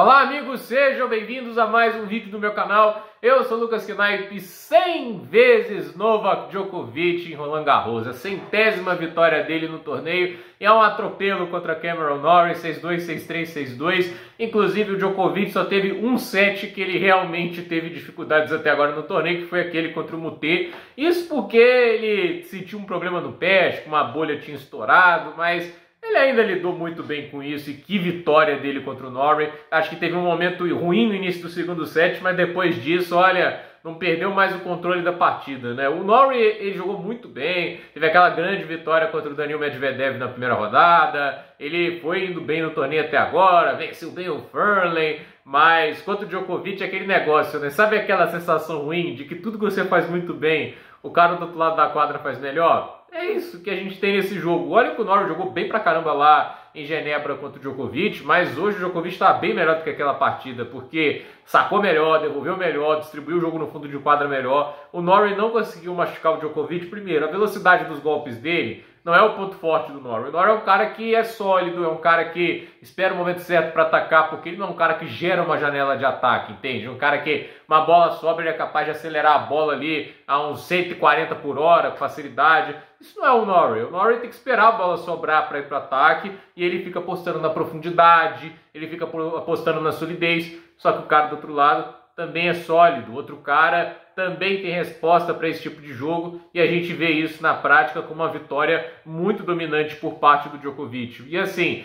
Olá amigos, sejam bem-vindos a mais um vídeo do meu canal. Eu sou o Lucas Knipe, 100 vezes Novak Djokovic em Roland Garros, a 100ª vitória dele no torneio, e é um atropelo contra Cameron Norrie, 6-2, 6-3, 6-2. Inclusive o Djokovic só teve um set que ele realmente teve dificuldades até agora no torneio, que foi aquele contra o Mute. Isso porque ele sentiu um problema no pé, acho que uma bolha tinha estourado, mas ele ainda lidou muito bem com isso, e que vitória dele contra o Norrie. Acho que teve um momento ruim no início do segundo set, mas depois disso, olha, não perdeu mais o controle da partida, né? O Norrie, ele jogou muito bem, teve aquela grande vitória contra o Daniil Medvedev na primeira rodada, ele foi indo bem no torneio até agora, venceu bem o Furley, mas contra o Djokovic é aquele negócio, né? Sabe aquela sensação ruim de que tudo que você faz muito bem, o cara do outro lado da quadra faz melhor? É isso que a gente tem nesse jogo. Olha que o Norrie jogou bem pra caramba lá em Genebra contra o Djokovic, mas hoje o Djokovic está bem melhor do que aquela partida, porque sacou melhor, devolveu melhor, distribuiu o jogo no fundo de quadra melhor. O Norrie não conseguiu machucar o Djokovic. Primeiro, a velocidade dos golpes dele não é o ponto forte do Norrie. O Norrie é um cara que é sólido, é um cara que espera o momento certo para atacar, porque ele não é um cara que gera uma janela de ataque, entende? Um cara que uma bola sobe, ele é capaz de acelerar a bola ali a uns 140 por hora, com facilidade. Isso não é o Norrie. O Norrie tem que esperar a bola sobrar para ir para o ataque, e ele fica apostando na profundidade, ele fica apostando na solidez. Só que o cara do outro lado também é sólido, o outro cara também tem resposta para esse tipo de jogo, e a gente vê isso na prática com uma vitória muito dominante por parte do Djokovic. E assim,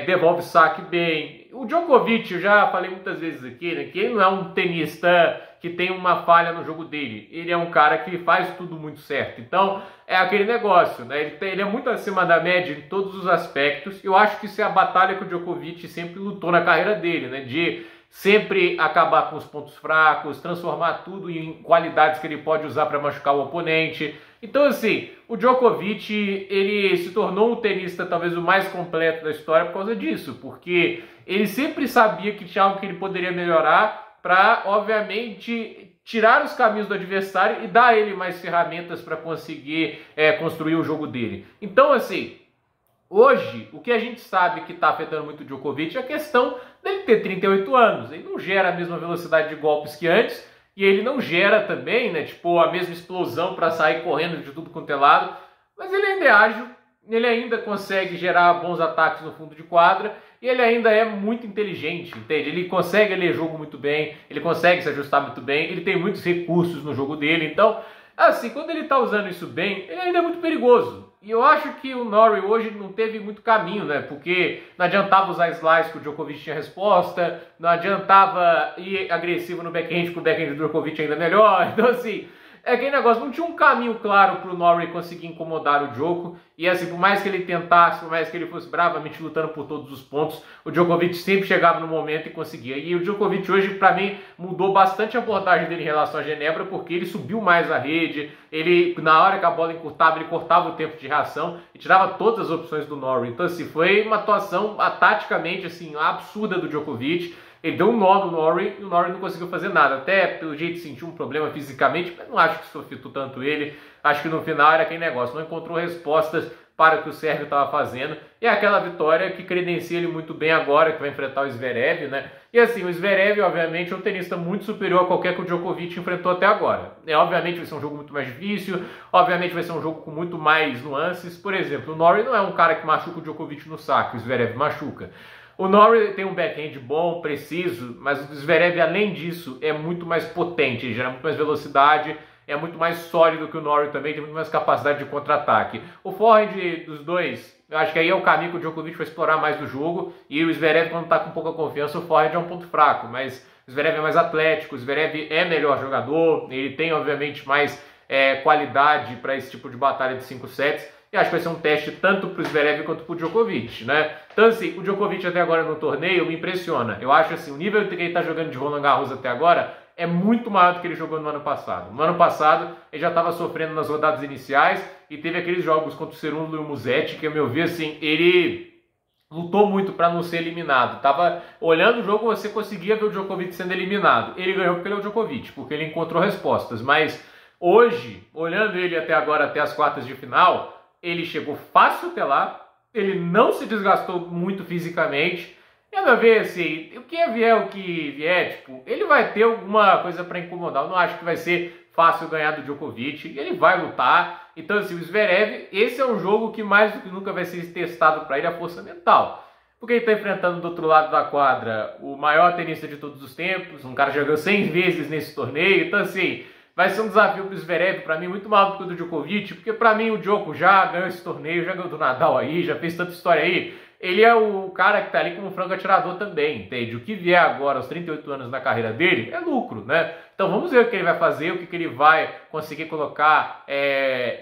devolve saque bem. O Djokovic, eu já falei muitas vezes aqui, né, que ele não é um tenista que tem uma falha no jogo dele. Ele é um cara que faz tudo muito certo. Então, é aquele negócio, né? Ele é muito acima da média em todos os aspectos. Eu acho que isso é a batalha que o Djokovic sempre lutou na carreira dele, né? De sempre acabar com os pontos fracos, transformar tudo em qualidades que ele pode usar para machucar o oponente. Então, assim, o Djokovic, ele se tornou um tenista talvez o mais completo da história por causa disso, porque ele sempre sabia que tinha algo que ele poderia melhorar para, obviamente, tirar os caminhos do adversário e dar a ele mais ferramentas para conseguir construir o jogo dele. Então, assim, hoje, o que a gente sabe que está afetando muito o Djokovic é a questão dele ter 38 anos. Ele não gera a mesma velocidade de golpes que antes, e ele não gera também, né, tipo, a mesma explosão para sair correndo de tudo quanto é lado, mas ele ainda é ágil, ele ainda consegue gerar bons ataques no fundo de quadra, e ele ainda é muito inteligente, entende? Ele consegue ler jogo muito bem, ele consegue se ajustar muito bem, ele tem muitos recursos no jogo dele. Então, assim, quando ele está usando isso bem, ele ainda é muito perigoso. E eu acho que o Norrie hoje não teve muito caminho, né? Porque não adiantava usar slice que o Djokovic tinha resposta, não adiantava ir agressivo no backhand, que o backhand do Djokovic ainda é melhor. Então, assim, é aquele negócio, não tinha um caminho claro para o Norrie conseguir incomodar o Djoko. E assim, por mais que ele tentasse, por mais que ele fosse bravamente lutando por todos os pontos, o Djokovic sempre chegava no momento e conseguia. E o Djokovic hoje, para mim, mudou bastante a abordagem dele em relação a Genebra, porque ele subiu mais a rede, ele, na hora que a bola encurtava, ele cortava o tempo de reação e tirava todas as opções do Norrie. Então, assim, foi uma atuação taticamente, assim, absurda do Djokovic. Ele deu um nó no Norrie e o Norrie não conseguiu fazer nada. Até pelo jeito sentiu um problema fisicamente, mas não acho que isso afetou tanto ele. Acho que no final era aquele negócio, não encontrou respostas para o que o Sérvio estava fazendo. E é aquela vitória que credencia ele muito bem agora, que vai enfrentar o Zverev, né? E assim, o Zverev, obviamente, é um tenista muito superior a qualquer que o Djokovic enfrentou até agora. Obviamente vai ser um jogo muito mais difícil, obviamente vai ser um jogo com muito mais nuances. Por exemplo, o Norrie não é um cara que machuca o Djokovic no saque, o Zverev machuca. O Norrie tem um backhand bom, preciso, mas o Zverev, além disso, é muito mais potente, ele gera muito mais velocidade, é muito mais sólido que o Norrie também, tem muito mais capacidade de contra-ataque. O forehand dos dois, eu acho que aí é o caminho que o Djokovic vai explorar mais do jogo, e o Zverev, quando está com pouca confiança, o forehand é um ponto fraco, mas o Zverev é mais atlético, o Zverev é melhor jogador, ele tem, obviamente, mais qualidade para esse tipo de batalha de 5 sets, e acho que vai ser um teste tanto para o Zverev quanto para o Djokovic, né? Então, assim, o Djokovic até agora no torneio me impressiona. Eu acho, assim, o nível que ele está jogando de Roland Garros até agora é muito maior do que ele jogou no ano passado. No ano passado, ele já estava sofrendo nas rodadas iniciais e teve aqueles jogos contra o Cerúndolo e o Musetti que, a meu ver, assim, ele lutou muito para não ser eliminado. Tava olhando o jogo, você conseguia ver o Djokovic sendo eliminado. Ele ganhou porque ele é o Djokovic, porque ele encontrou respostas. Mas hoje, olhando ele até agora, até as quartas de final, ele chegou fácil até lá, ele não se desgastou muito fisicamente, E a meu ver, assim, o que vier, tipo, ele vai ter alguma coisa para incomodar. Eu não acho que vai ser fácil ganhar do Djokovic, ele vai lutar. Então, assim, o Zverev, esse é um jogo que mais do que nunca vai ser testado para ele a força mental. Porque ele está enfrentando do outro lado da quadra o maior tenista de todos os tempos, um cara que jogou 100 vezes nesse torneio. Então, assim, vai ser um desafio para o Zverev, para mim, muito maior do que o do Djokovic, porque para mim o Djoko já ganhou esse torneio, já ganhou do Nadal aí, já fez tanta história aí. Ele é o cara que tá ali como franco atirador também, entende? O que vier agora, aos 38 anos na carreira dele, é lucro, né? Então vamos ver o que ele vai fazer, o que ele vai conseguir colocar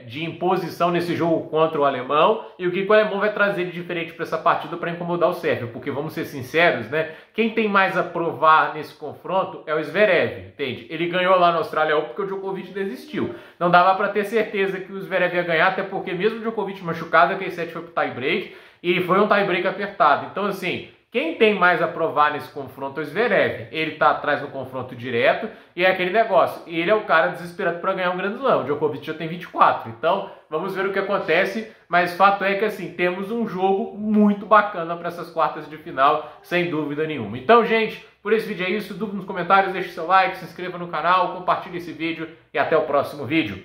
de imposição nesse jogo contra o alemão e o que o alemão vai trazer de diferente para essa partida para incomodar o sérvio, porque vamos ser sinceros, né? Quem tem mais a provar nesse confronto é o Zverev, entende? Ele ganhou lá na Austrália Open porque o Djokovic desistiu. Não dava para ter certeza que o Zverev ia ganhar, até porque mesmo o Djokovic machucado, aquele set foi pro tie-break, e foi um tie-break apertado. Então, assim, quem tem mais a provar nesse confronto é o Zverev. Ele tá atrás no confronto direto e é aquele negócio. Ele é o cara desesperado para ganhar um Grand Slam. O Djokovic já tem 24. Então, vamos ver o que acontece. Mas fato é que, assim, temos um jogo muito bacana para essas quartas de final, sem dúvida nenhuma. Então, gente, por esse vídeo é isso. Dúvida nos comentários, deixe seu like, se inscreva no canal, compartilhe esse vídeo e até o próximo vídeo.